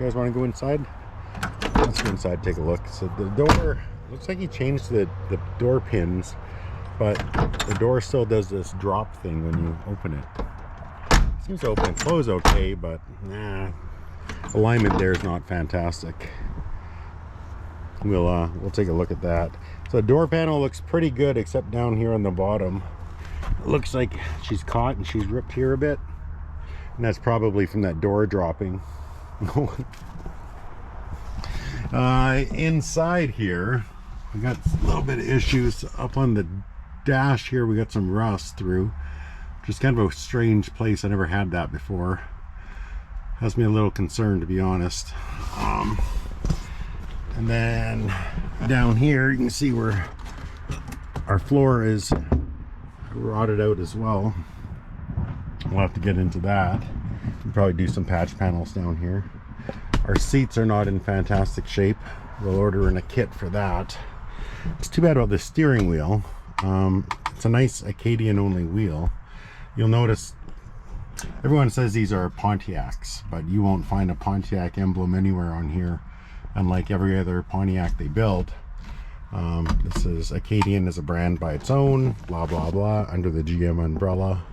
You guys want to go inside? Let's go inside and take a look. So the door, looks like he changed the door pins, but the door still does this drop thing when you open it. Seems to open and close okay, but nah, alignment there is not fantastic. We'll take a look at that. So the door panel looks pretty good, except down here on the bottom. It looks like she's caught and she's ripped here a bit, and that's probably from that door dropping. Inside here, we got a little bit of issues up on the dash here. We got some rust through, which is kind of a strange place. I never had that before. Has me a little concerned, to be honest. And then down here, you can see where our floor is rotted out as well. We'll have to get into that. We'll probably do some patch panels down here. Our seats are not in fantastic shape. We'll order in a kit for that. It's too bad about the steering wheel. It's a nice Acadian only wheel. You'll notice everyone says these are Pontiacs, but you won't find a Pontiac emblem anywhere on here, unlike every other Pontiac they build. This is Acadian as a brand by its own, blah blah blah, under the GM umbrella.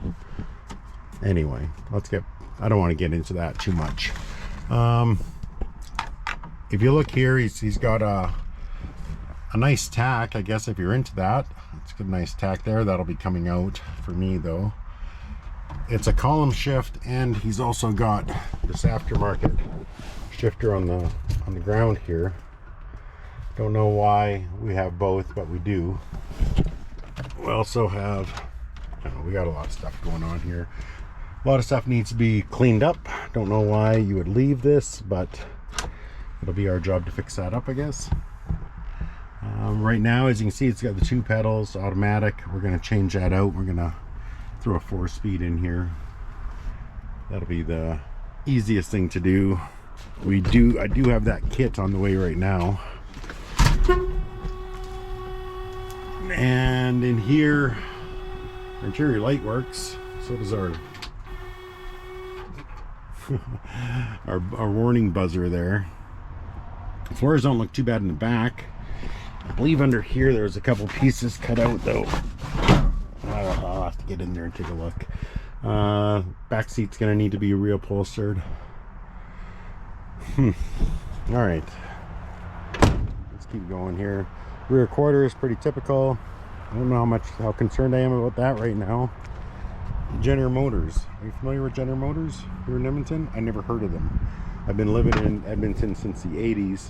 Anyway, I don't want to get into that too much. If you look here, he's got a nice tack, I guess, if you're into that. It's a good nice tack there. That'll be coming out for me though. It's a column shift, and he's also got this aftermarket shifter on the ground here. Don't know why we have both, but we do. We also have, we got a lot of stuff going on here. A lot of stuff needs to be cleaned up. Don't know why you would leave this, but it'll be our job to fix that up, I guess. Right now, as you can see, it's got the 2 pedals, automatic. We're going to change that out. We're going to throw a 4-speed in here. That'll be the easiest thing to do. I do have that kit on the way right now. And in here, our interior light works. So does our our warning buzzer there. The floors don't look too bad in the back. I believe under here there's a couple pieces cut out though. I'll have to get in there and take a look. Back seat's gonna need to be reupholstered. All right, let's keep going here. Rear quarter is pretty typical. I don't know how concerned I am about that right now. Jenner Motors. Are you familiar with Jenner Motors here in Edmonton? I never heard of them. I've been living in Edmonton since the 80s.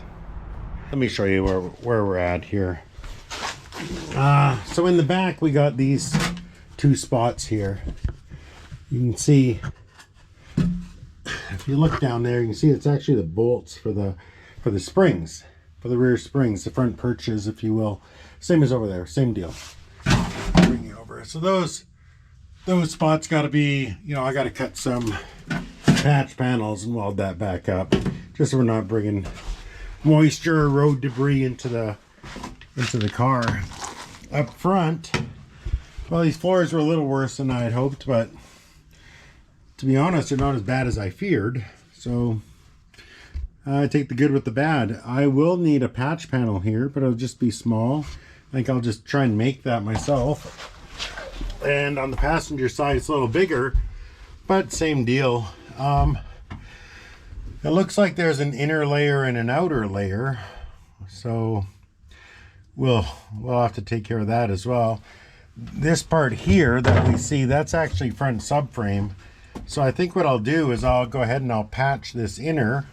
Let me show you where we're at here. So in the back we got these 2 spots here. You can see, if you look down there, you can see it's actually the bolts for the springs, for the rear springs, the front perches, if you will. Same as over there, same deal. Bring you over. So those spots got to be, I got to cut some patch panels and weld that back up, just so we're not bringing moisture or road debris into the car. Up front, well, these floors were a little worse than I had hoped, but to be honest, they're not as bad as I feared. So I take the good with the bad. I will need a patch panel here, but it'll just be small. I think I'll just try and make that myself. And on the passenger side, it's a little bigger, but same deal. It looks like there's an inner layer and an outer layer, so we'll have to take care of that as well. This part here that we see, that's actually front subframe. So I think what I'll do is I'll go ahead and I'll patch this inner,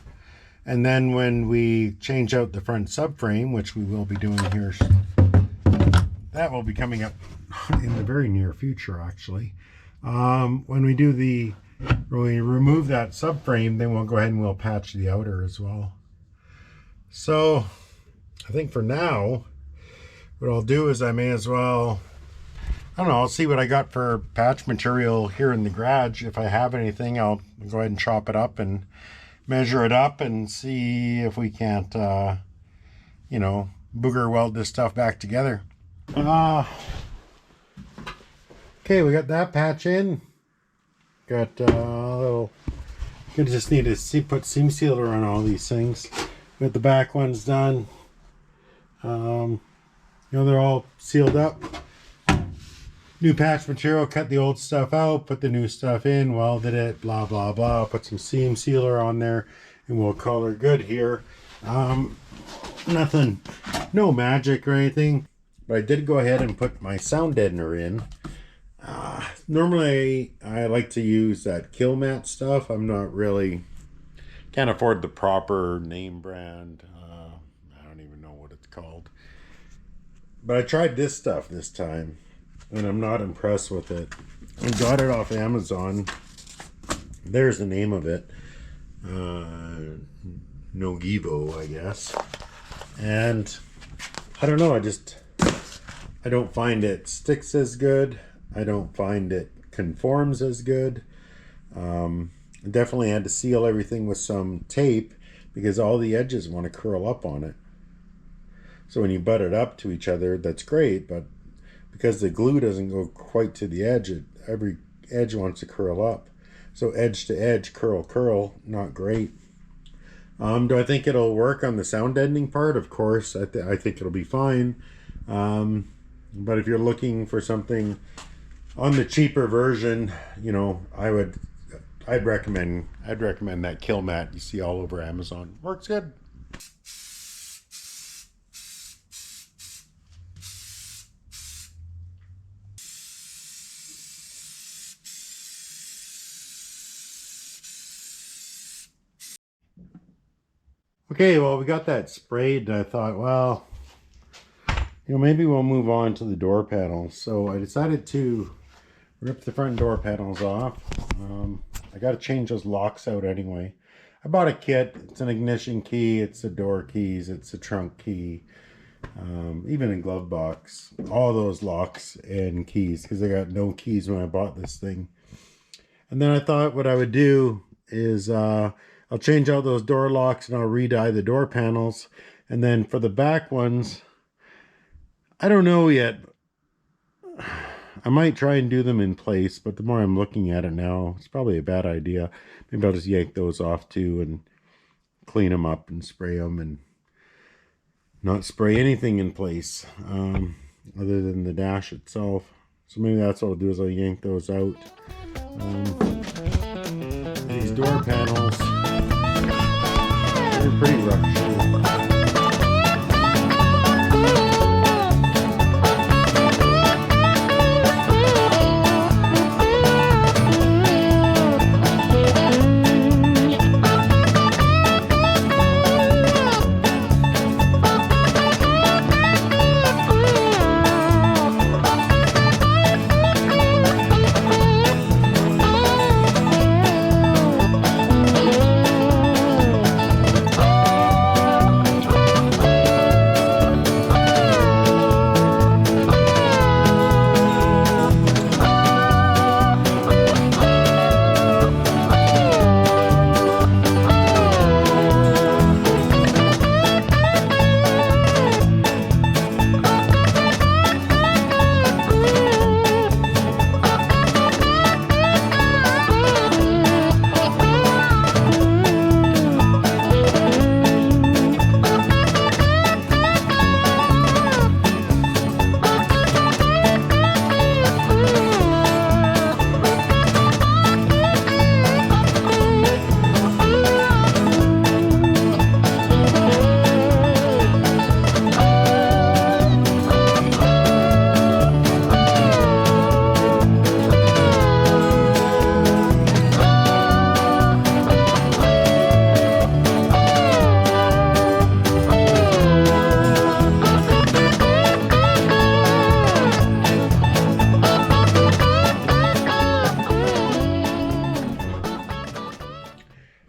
and then when we change out the front subframe, which we will be doing here, that will be coming up in the very near future actually. When we remove that subframe, then we'll go ahead and we'll patch the outer as well. So I think for now, what I'll do is I may as well, I don't know, I'll see what I got for patch material here in the garage. If I have anything, I'll go ahead and chop it up and measure it up and see if we can't, booger weld this stuff back together. Okay, we got that patch in. Got a little Gonna just need to put seam sealer on all these things. Got the back ones done. You know, they're all sealed up. New patch material, cut the old stuff out, put the new stuff in, welded it, blah blah blah. Put some seam sealer on there, and we'll call her good here. Nothing, no magic or anything, but I did go ahead and put my sound deadener in. Normally I like to use that kill mat stuff. I'm not really, can't afford the proper name brand. I don't even know what it's called, but I tried this stuff this time and I'm not impressed with it. I got it off Amazon. There's the name of it. Nogivo, I guess. And I don't know, I don't find it sticks as good. I don't find it conforms as good. Definitely had to seal everything with some tape because all the edges want to curl up on it. So when you butt it up to each other, that's great, but because the glue doesn't go quite to the edge, every edge wants to curl up. So edge to edge, curl, curl, not great. Do I think it'll work on the sound deadening part? Of course, I think it'll be fine. But if you're looking for something on the cheaper version, you know, I'd recommend that kill mat you see all over Amazon. Works good. Okay, well, we got that sprayed, and I thought, well, you know, maybe we'll move on to the door panels. So I decided to rip the front door panels off. I got to change those locks out anyway. I bought a kit. It's an ignition key, it's the door keys, it's a trunk key, even a glove box. All those locks and keys, because I got no keys when I bought this thing. And then I thought what I would do is I'll change out those door locks and I'll re-dye the door panels. And then for the back ones, I don't know yet. I might try and do them in place, but the more I'm looking at it now, it's probably a bad idea. Maybe I'll just yank those off too and clean them up and spray them and not spray anything in place other than the dash itself. So maybe that's what I'll do is I'll yank those out. These door panels, they're pretty rough.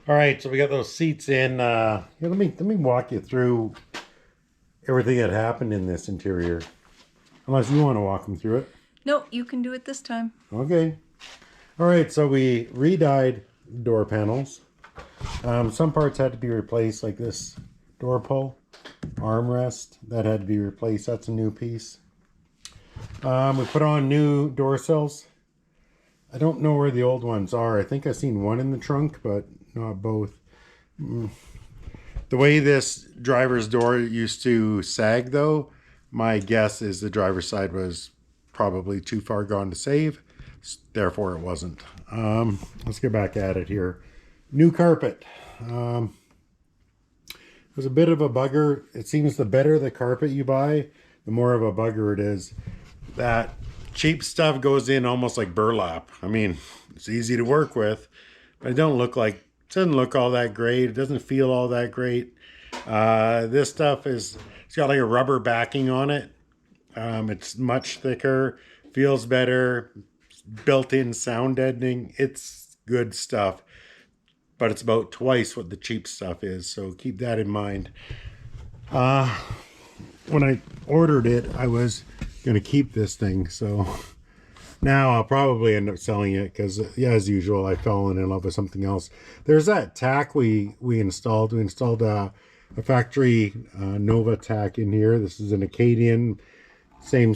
All right, so we got those seats in. Let me walk you through everything that happened in this interior. Unless you want to walk them through it. No, you can do it this time. Okay. All right, so we re-dyed door panels. Some parts had to be replaced, like this door pull armrest. That had to be replaced. That's a new piece. We put on new door sills. I don't know where the old ones are. I think I've seen one in the trunk, but not both. The way this driver's door used to sag, though, my guess is the driver's side was probably too far gone to save. Therefore, it wasn't. Let's get back at it here. New carpet. It was a bit of a bugger. It seems the better the carpet you buy, the more of a bugger it is. That cheap stuff goes in almost like burlap. I mean, it's easy to work with, but it doesn't look all that great. It doesn't feel all that great. This stuff it's got like a rubber backing on it. It's much thicker, feels better, built-in sound deadening. It's good stuff, but it's about twice what the cheap stuff is. So keep that in mind. When I ordered it, I was going to keep this thing. So now I'll probably end up selling it because, yeah, as usual, I've fallen in love with something else. There's that tack we installed. We installed a factory Nova tack in here. This is an Acadian. Same.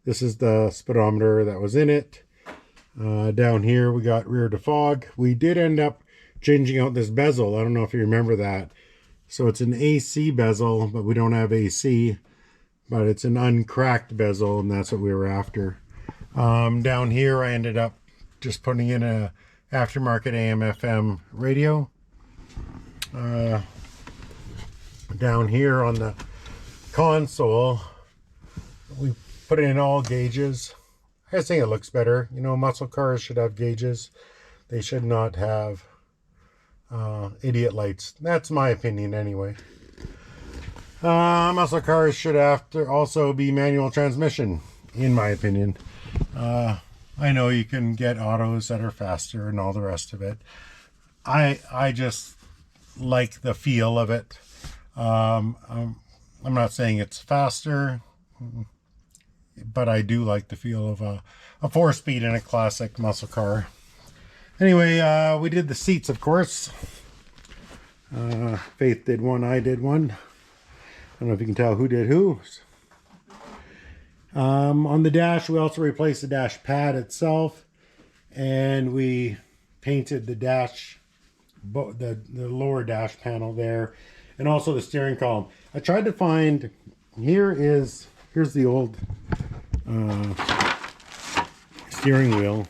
This is the speedometer that was in it. Down here we got rear defog. We did end up changing out this bezel. I don't know if you remember that. So it's an AC bezel, but we don't have AC. But it's an uncracked bezel, and that's what we were after. Down here I ended up just putting in a aftermarket AM/FM radio. Down here on the console, we put in all gauges. I think it looks better. You know, muscle cars should have gauges. They should not have idiot lights. That's my opinion anyway. Muscle cars should also be manual transmission, in my opinion. I know you can get autos that are faster and all the rest of it. I just like the feel of it. I'm not saying it's faster, but I do like the feel of a 4-speed in a classic muscle car. Anyway, we did the seats, of course. Faith did one, I did one. I don't know if you can tell who did who. On the dash, we also replaced the dash pad itself, and we painted the dash, the lower dash panel there, and also the steering column. I tried to find, here's the old steering wheel.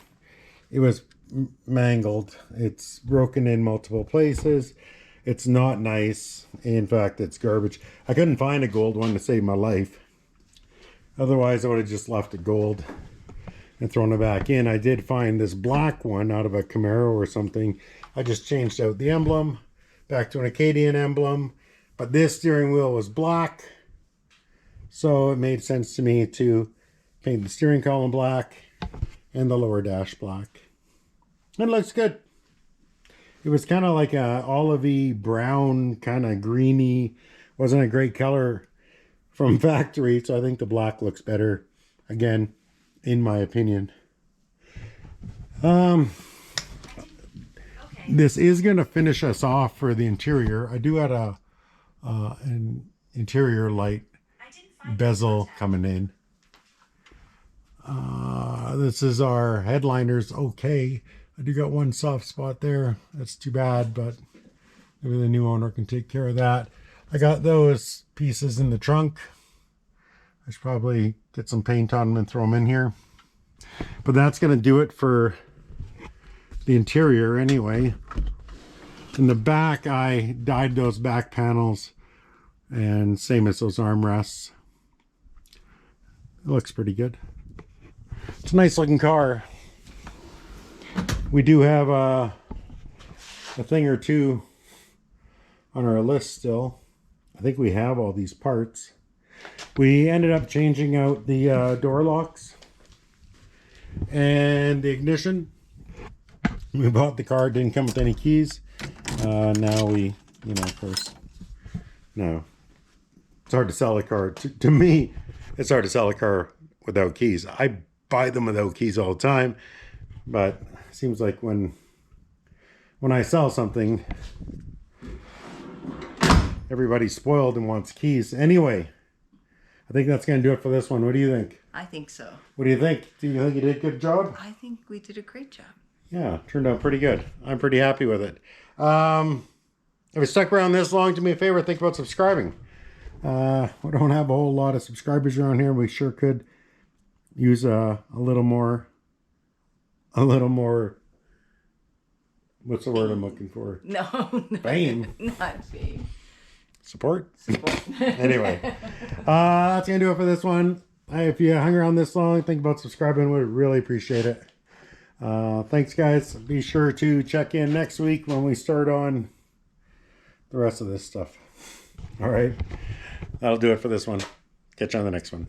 It was mangled. It's broken in multiple places. It's not nice. In fact, it's garbage. I couldn't find a gold one to save my life. Otherwise, I would have just left it gold and thrown it back in. I did find this black one out of a Camaro or something. I just changed out the emblem back to an Acadian emblem. But this steering wheel was black. So it made sense to me to paint the steering column black and the lower dash black. It looks good. It was kind of like a olivey brown, kind of greeny. Wasn't a great color from factory, so I think the black looks better, again, in my opinion. This is going to finish us off for the interior. I do have an interior light bezel coming in. This is our headliners. Okay, I do got one soft spot there. That's too bad, but maybe the new owner can take care of that. I got those pieces in the trunk. I should probably get some paint on them and throw them in here. But that's going to do it for the interior anyway. In the back, I dyed those back panels, and same as those armrests. It looks pretty good. It's a nice looking car. We do have a thing or two on our list still. I think we have all these parts. We ended up changing out the door locks and the ignition. We bought the car, didn't come with any keys. Now we, of course, no. It's hard to sell a car. To me, it's hard to sell a car without keys. I buy them without keys all the time, but it seems like when I sell something, everybody's spoiled and wants keys. Anyway, I think that's going to do it for this one. What do you think? I think so. What do you think? Do you think you did a good job? I think we did a great job. yeah, turned out pretty good. I'm pretty happy with it. If you stuck around this long, do me a favor, think about subscribing. We don't have a whole lot of subscribers around here. We sure could use a little more, what's the word I'm looking for? No, Fame. not fame. Support? Anyway, that's going to do it for this one. If you hung around this long, think about subscribing. We'd really appreciate it. Thanks, guys. Be sure to check in next week when we start on the rest of this stuff. All right. That'll do it for this one. Catch you on the next one.